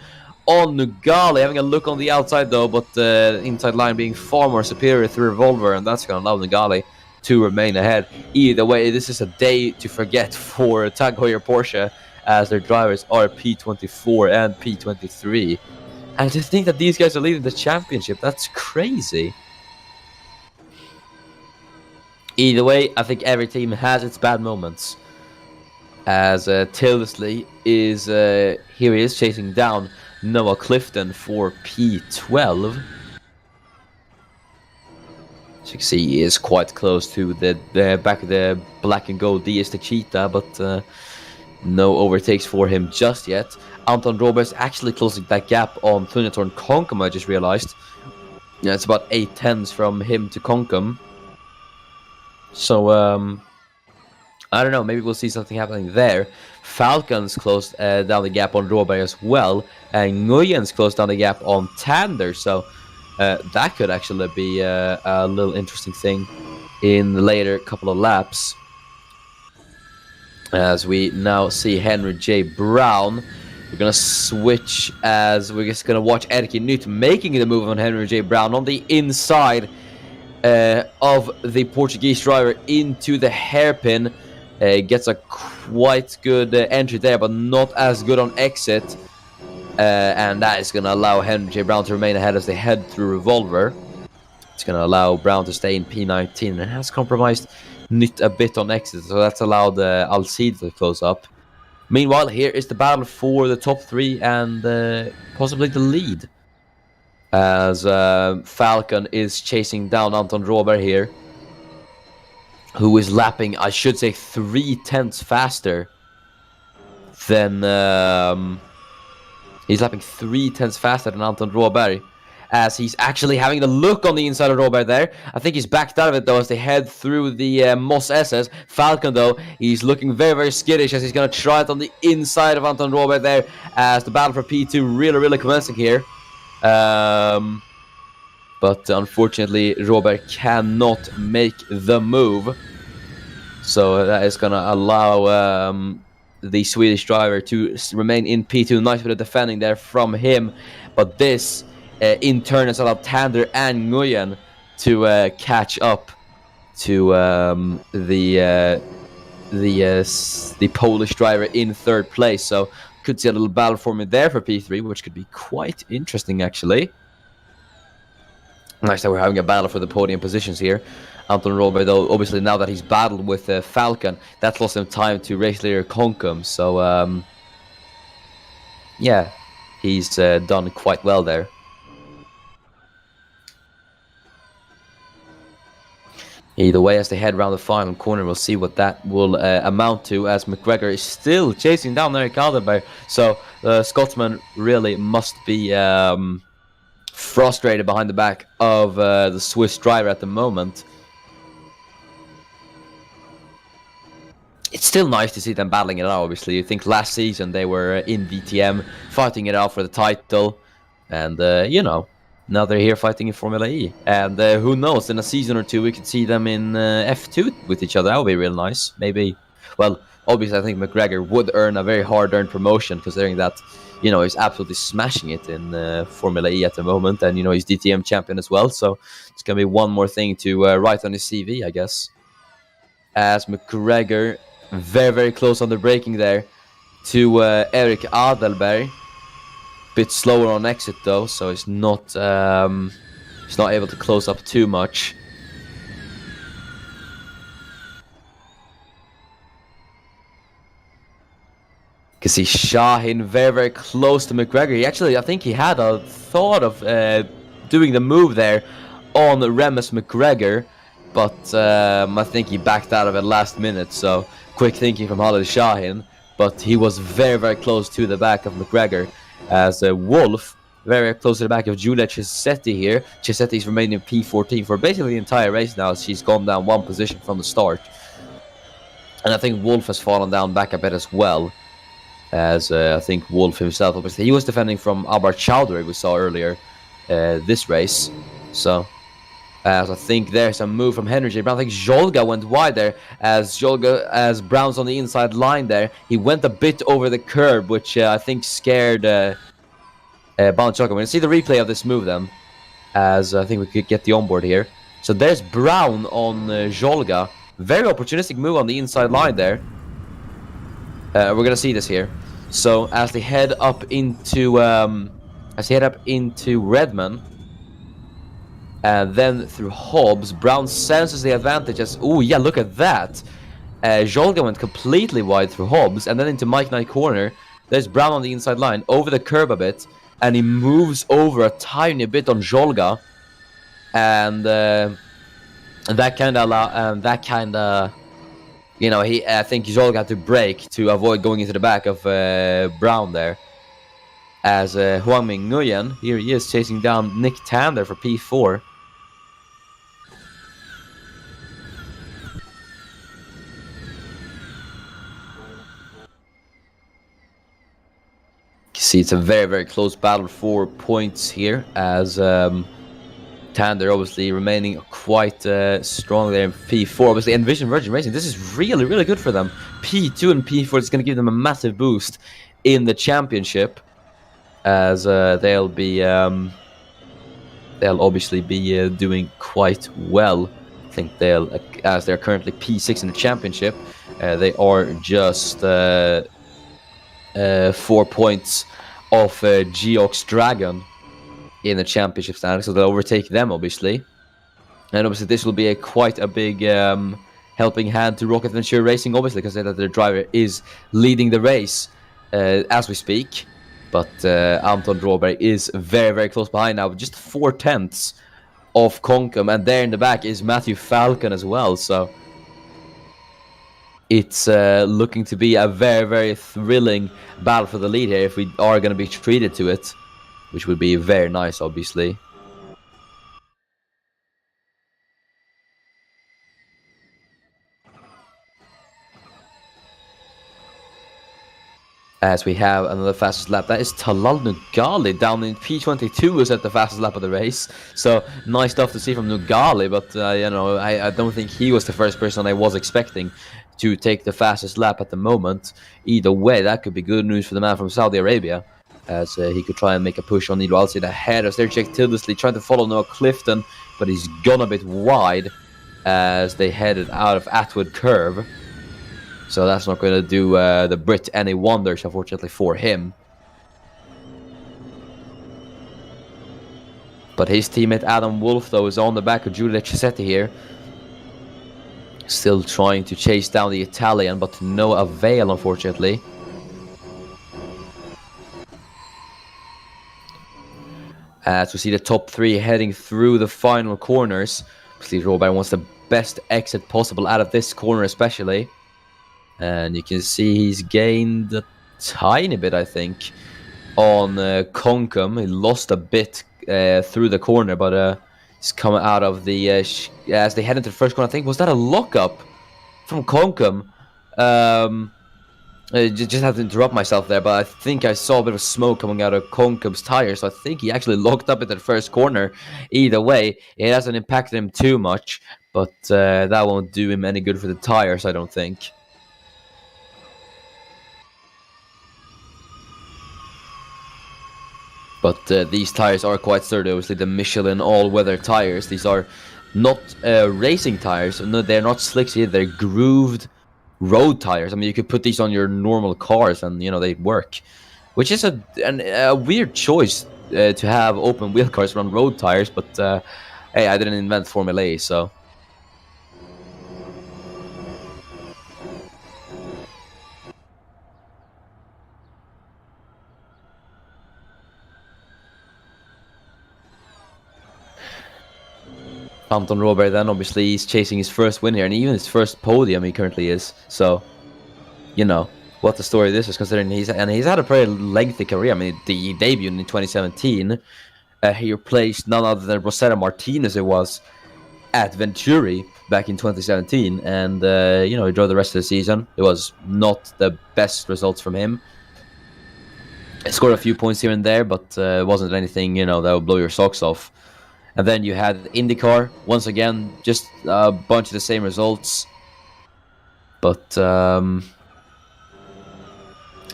B: on Nugali. Having a look on the outside though, but the inside line being far more superior through Revolver, and that's going to allow Nugali to remain ahead. Either way, this is a day to forget for Tag Heuer Porsche, as their drivers are P24 and P23. And to think that these guys are leading the championship, that's crazy. Either way, I think every team has its bad moments. As Tildesley is, here he is chasing down Noah Clifton for P12. As you can see, he is quite close to the back of the black and gold D is the cheetah, but no overtakes for him just yet. Anton Roberts actually closing that gap on Thunderthorn Konkum, I just realized. Yeah, it's about 8 tenths from him to Konkum. So, I don't know, maybe we'll see something happening there. Falcons closed down the gap on Roberts as well, and Nguyens closed down the gap on Tander, so that could actually be a little interesting thing in the later couple of laps. As we now see Henry J. Brown, we're gonna switch as we're just gonna watch Erki Newt making the move on Henry J. Brown on the inside of the Portuguese driver into the hairpin. Gets a quite good entry there, but not as good on exit. And that is gonna allow Henry J. Brown to remain ahead as they head through Revolver. It's gonna allow Brown to stay in P19 and has compromised Nit a bit on exit, so that's allowed Alcide to close up. Meanwhile, here is the battle for the top 3 and possibly the lead. As Falcon is chasing down Anton Robert here, who is lapping, I should say, 3 tenths faster than... he's lapping 3 tenths faster than Anton Robert, as he's actually having the look on the inside of Robert there. I think he's backed out of it, though, as they head through the Moss SS. Falcon, though, he's looking very, very skittish, as he's going to try it on the inside of Anton Robert there, as the battle for P2 really, really commencing here. But unfortunately, Robert cannot make the move. So that is going to allow the Swedish driver to remain in P2. Nice bit of defending there from him. But this, in turn, has allowed Tander and Nguyen to catch up to the Polish driver in 3rd place. So could see a little battle forming there for P3, which could be quite interesting, actually. Nice that we're having a battle for the podium positions here. Anton Robert, though, obviously now that he's battled with Falcon, that's lost him time to race leader Konkum. So, yeah, he's done quite well there. Either way, as they head around the final corner, we'll see what that will amount to, as McGregor is still chasing down Eric Alderberg. So the Scotsman really must be frustrated behind the back of the Swiss driver at the moment. It's still nice to see them battling it out, obviously. You think last season they were in DTM, fighting it out for the title. And, you know, now they're here fighting in Formula E. And who knows, in a season or 2 we could see them in F2 with each other. That would be real nice. Maybe, well, obviously I think McGregor would earn a very hard-earned promotion, considering that, you know, he's absolutely smashing it in Formula E at the moment. And, you know, he's DTM champion as well. So it's going to be one more thing to write on his CV, I guess. As McGregor... very, very close on the braking there to Eric Adelberg. Bit slower on exit though, so he's not able to close up too much. You can see Shahin very, very close to McGregor. He actually, I think he had a thought of doing the move there on Remus McGregor, but I think he backed out of it last minute, so quick thinking from Khalid Shahin, but he was very, very close to the back of McGregor, as Wolf very close to the back of Giulia Cesetti here. Cesetti's remained in P14 for basically the entire race now, as she's gone down 1 position from the start. And I think Wolf has fallen down back a bit as well, as I think Wolf himself, obviously, he was defending from Albert Chowdhury we saw earlier this race. So... as I think there's a move from Henry J. Brown. I think Jolga went wide there, as Brown's on the inside line there. He went a bit over the curb, which I think scared Balanchoka. We're going to see the replay of this move then, as I think we could get the onboard here. So there's Brown on Jolga. Very opportunistic move on the inside line there. We're going to see this here. So as they head up into Redmond, and then through Hobbs, Brown senses the advantage as... oh, yeah, look at that. Jolga went completely wide through Hobbs, and then into Mike Knight corner. There's Brown on the inside line, over the curb a bit, and he moves over a tiny bit on Jolga. And And that kind of I think he's all got to brake to avoid going into the back of Brown there. As Huangming Nguyen, here he is chasing down Nick Tan there for P4. You see, it's a very, very close battle for points here, as Tander obviously remaining quite strong there in P4. Obviously, Envision Virgin Racing, this is really, really good for them. P2 and P4 is going to give them a massive boost in the championship, as they'll obviously be doing quite well. I think as they're currently P6 in the championship, they are just 4 points off Geox Dragon in the championship standings, so they'll overtake them obviously. And obviously this will be quite a big helping hand to Rocket Ventura Racing, obviously, because their driver is leading the race as we speak. But Anton Råberg is very, very close behind now, just 4/10 of Konkum, and there in the back is Matthew Falcon as well. So it's looking to be a very, very thrilling battle for the lead here, if we are going to be treated to it, which would be very nice, obviously. As we have another fastest lap, that is Talal Nugali down in P22, who's at the fastest lap of the race. So nice stuff to see from Nugali, but I don't think he was the first person I was expecting to take the fastest lap at the moment. Either way, that could be good news for the man from Saudi Arabia, as he could try and make a push on Nido Alcid ahead as they're Jake Tildesley trying to follow Noah Clifton, but he's gone a bit wide as they headed out of Atwood Curve. So that's not going to do the Brit any wonders, unfortunately, for him. But his teammate Adam Wolf, though, is on the back of Giulio Cesetti here. Still trying to chase down the Italian, but to no avail, unfortunately. As we see the top three heading through the final corners. Obviously, Råberg wants the best exit possible out of this corner, especially. And you can see he's gained a tiny bit, I think, on Konkum. He lost a bit through the corner, but he's coming out of the... as they head into the first corner, I think, was that a lockup from Konkum? Just have to interrupt myself there, but I think I saw a bit of smoke coming out of Konkum's tire, so I think he actually locked up at the first corner. Either way, it hasn't impacted him too much, but that won't do him any good for the tires, I don't think. But these tires are quite sturdy, obviously the Michelin all-weather tires. These are not racing tires, no, they're not slicks either, they're grooved road tires. I mean, you could put these on your normal cars and, they work. Which is a weird choice to have open wheel cars run road tires, but hey, I didn't invent Formula E, so... Anton Råberg then, obviously, he's chasing his first win here, and even his first podium he currently is. So, what the story this is, considering he's had a pretty lengthy career. I mean, he debuted in 2017. He replaced none other than Rosetta Martinez, it was, at Venturi back in 2017. And, he drove the rest of the season. It was not the best results from him. He scored a few points here and there, but it wasn't anything, that would blow your socks off. And then you had IndyCar, once again, just a bunch of the same results. But,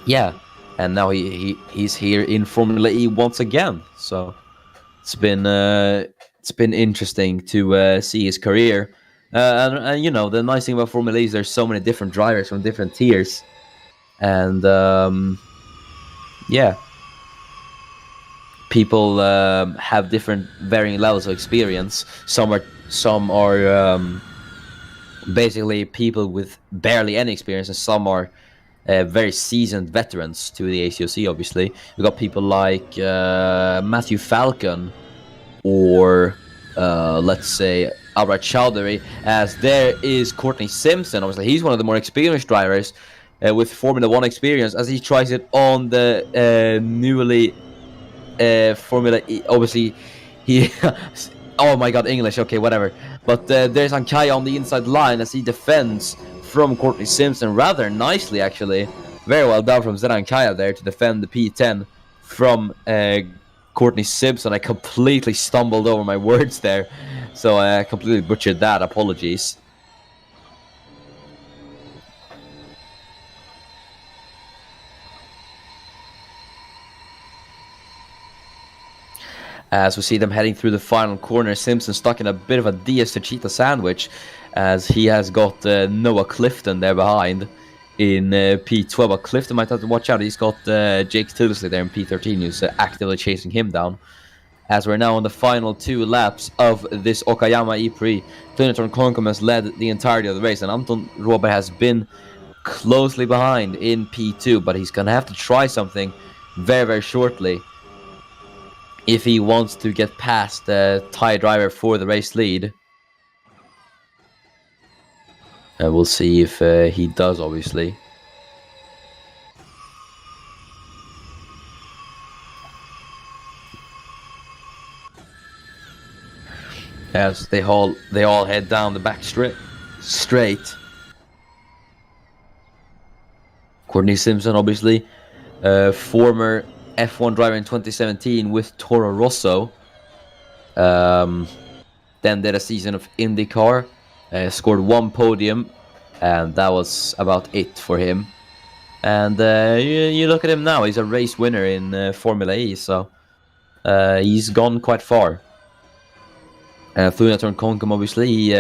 B: yeah. And now he's here in Formula E once again. So, it's been interesting to see his career. And, the nice thing about Formula E is there's so many different drivers from different tiers. And, yeah. People have different varying levels of experience. Some are basically people with barely any experience, and some are very seasoned veterans to the ACOC, obviously. We've got people like Matthew Falcon, or let's say Albert Chowdhury, as there is Courtney Simpson. Obviously, he's one of the more experienced drivers with Formula One experience, as he tries it on the newly Formula E. Obviously, he. Oh my god, English. Okay, whatever. But there's Ankaya on the inside line as he defends from Courtney Simpson rather nicely, actually. Very well done from Zenan Kaya there to defend the P10 from Courtney Simpson. I completely stumbled over my words there, so I completely butchered that. Apologies. As we see them heading through the final corner, Simpson stuck in a bit of a Diaz to Cheetah sandwich, as he has got Noah Clifton there behind in P12. But Clifton might have to watch out. He's got Jake Tildesley there in P13, who's actively chasing him down. As we're now on the final 2 laps of this Okayama ePrix, Clinton Concom has led the entirety of the race, and Anton Robert has been closely behind in P2, but he's going to have to try something very, very shortly if he wants to get past the Thai driver for the race lead. And we'll see if he does, obviously. As they all head down the back straight. Courtney Simpson, obviously, former F1 driver in 2017 with Toro Rosso. Then did a season of IndyCar, scored 1 podium, and that was about it for him. And you look at him now; he's a race winner in Formula E, so he's gone quite far. Thunaturn Concom, obviously, he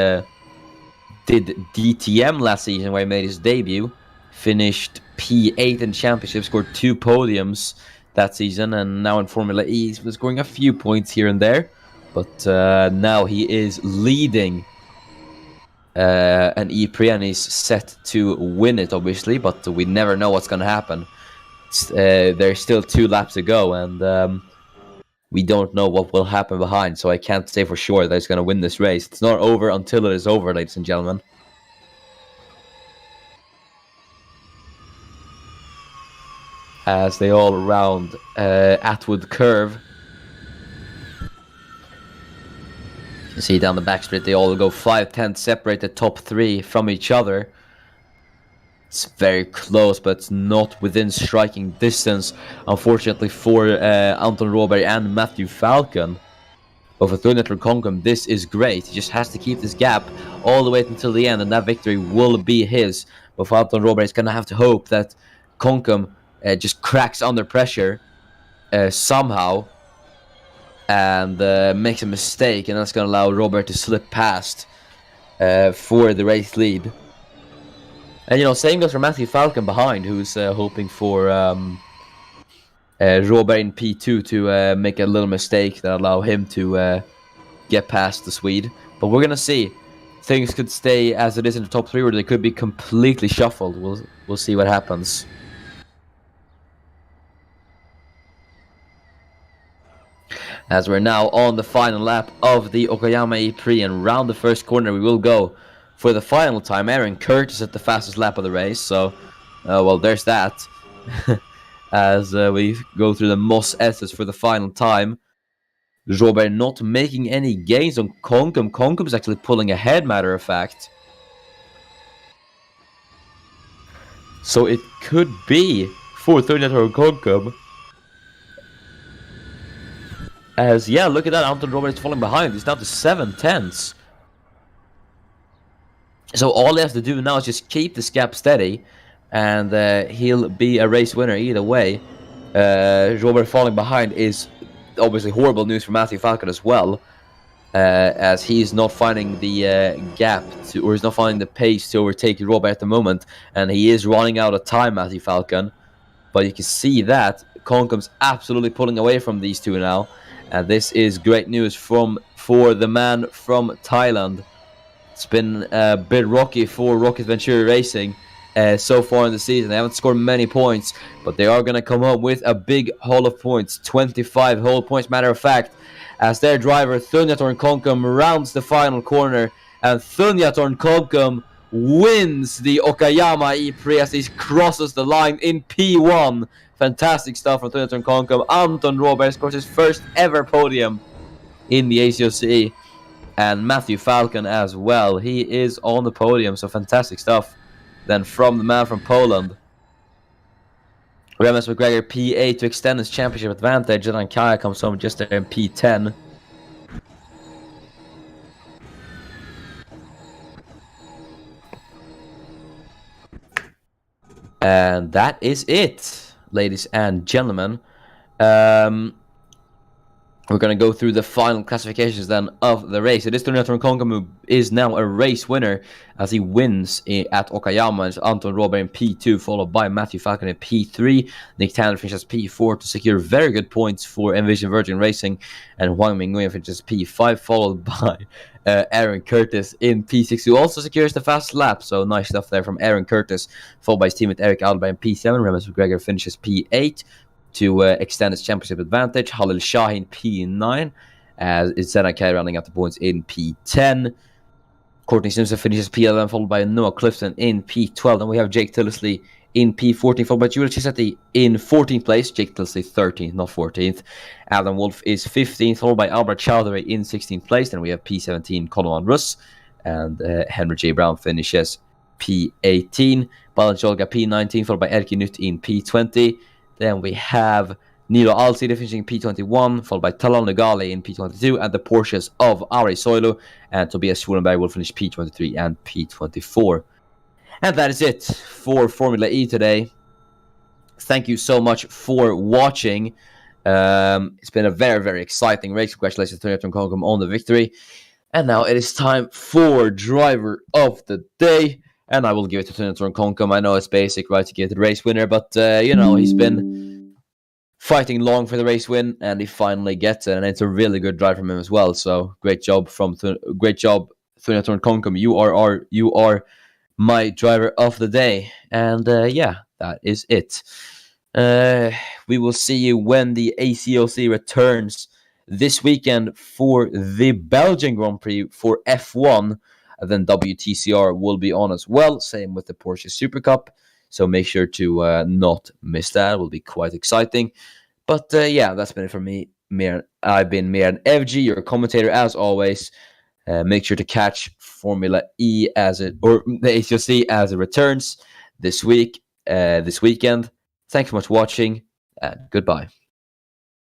B: did DTM last season where he made his debut, finished P8 in championship, scored 2 podiums that season, and now in Formula E he's been scoring a few points here and there, but now he is leading an ePrix, and he's set to win it, obviously, but we never know what's going to happen. There's still 2 laps to go, and we don't know what will happen behind, so I can't say for sure that he's going to win this race. It's not over until it is over, ladies and gentlemen. As they all round Atwood Curve. You see down the back straight, they all go 5/10, separate the top 3 from each other. It's very close, but it's not within striking distance, unfortunately, for Anton Råberg and Matthew Falcon. But for Thunaturn Concom, this is great. He just has to keep this gap all the way until the end, and that victory will be his. But for Anton Råberg, he's going to have to hope that Concom just cracks under pressure somehow and makes a mistake, and that's going to allow Robert to slip past for the race lead. And, you know, same goes for Matthew Falcon behind, who's hoping for Robert in P2 to make a little mistake that allow him to get past the Swede. But we're going to see. Things could stay as it is in the top 3, or they could be completely shuffled. We'll see what happens. As we're now on the final lap of the Okayama ePrix, and round the first corner we will go for the final time. Aaron Curtis at the fastest lap of the race, so well, there's that. As we go through the Moss S's for the final time. Robert not making any gains on Concom. Concom's actually pulling ahead, matter of fact. So it could be for Thunaturn Concom. As, yeah, look at that, Anton Robert is falling behind. He's down to 7/10. So all he has to do now is just keep this gap steady, and he'll be a race winner either way. Robert falling behind is obviously horrible news for Matthew Falcon as well, as he's not finding the gap to, or he's not finding the pace to overtake Robert at the moment, and he is running out of time, Matthew Falcon. But you can see that Concom's absolutely pulling away from these two now, and this is great news for the man from Thailand. It's been a bit rocky for Rocket Ventura Racing so far in the season. They haven't scored many points, but they are going to come home with a big haul of points. 25 whole points, matter of fact, as their driver Thunjatorn Konkum rounds the final corner, and Thunjatorn Konkum wins the Okayama ePrix as he crosses the line in P1. Fantastic stuff from Thunjatorn Konkum. Anton Råberg scores his first ever podium in the ACOC, and Matthew Falcon as well. He is on the podium, so fantastic stuff. Then from the man from Poland, Remus McGregor P8 to extend his championship advantage, and then Kaya comes home just there in P10. And that is it, ladies and gentlemen. We're going to go through the final classifications then of the race. It is Thunjatorn Konkum who is now a race winner as he wins at Okayama. It's Anton Råberg in P2, followed by Matthew Falcon in P3. Nick Tanner finishes P4 to secure very good points for Envision Virgin Racing. And Wang Mingyuan finishes P5, followed by Aaron Curtis in P6, who also secures the fast lap. So nice stuff there from Aaron Curtis, followed by his teammate Eric Alba in P7. Remus McGregor finishes P8 to extend his championship advantage. Halil Shahin P9, as Zena Kai rounding out the points in P10. Courtney Simpson finishes P11, followed by Noah Clifton in P12. Then we have Jake Tillisley in P14, followed by Julia Chisetti in 14th place. Jake Tillisley 13th, not 14th. Adam Wolf is 15th, followed by Albert Chowdhury in 16th place. Then we have P17, Conoman Russ, and Henry J. Brown finishes P18. Balan Jolga P19, followed by Erki Nutt in P20. Then we have Nilo Alcide finishing P21, followed by Talal Nogale in P22, and the Porsches of Ari Soilu and Tobias Schulenberg will finish P23 and P24. And that is it for Formula E today. Thank you so much for watching. It's been a very, very exciting race. Congratulations to Thunjatorn Konkum on the victory. And now it is time for Driver of the Day. And I will give it to Thunjatorn Konkum. I know it's basic, right, to give it to the race winner, but, he's been fighting long for the race win, and he finally gets it, and it's a really good drive from him as well. So, great job, Thunjatorn Konkum. You are my driver of the day. And, that is it. We will see you when the ACOC returns this weekend for the Belgian Grand Prix for F1. And then WTCR will be on as well. Same with the Porsche Super Cup. So make sure to not miss that. It will be quite exciting. But that's been it from me. I've been Miran FG, your commentator as always. Make sure to catch Formula E the ACOC as it returns this weekend. Thanks so much for watching, and goodbye.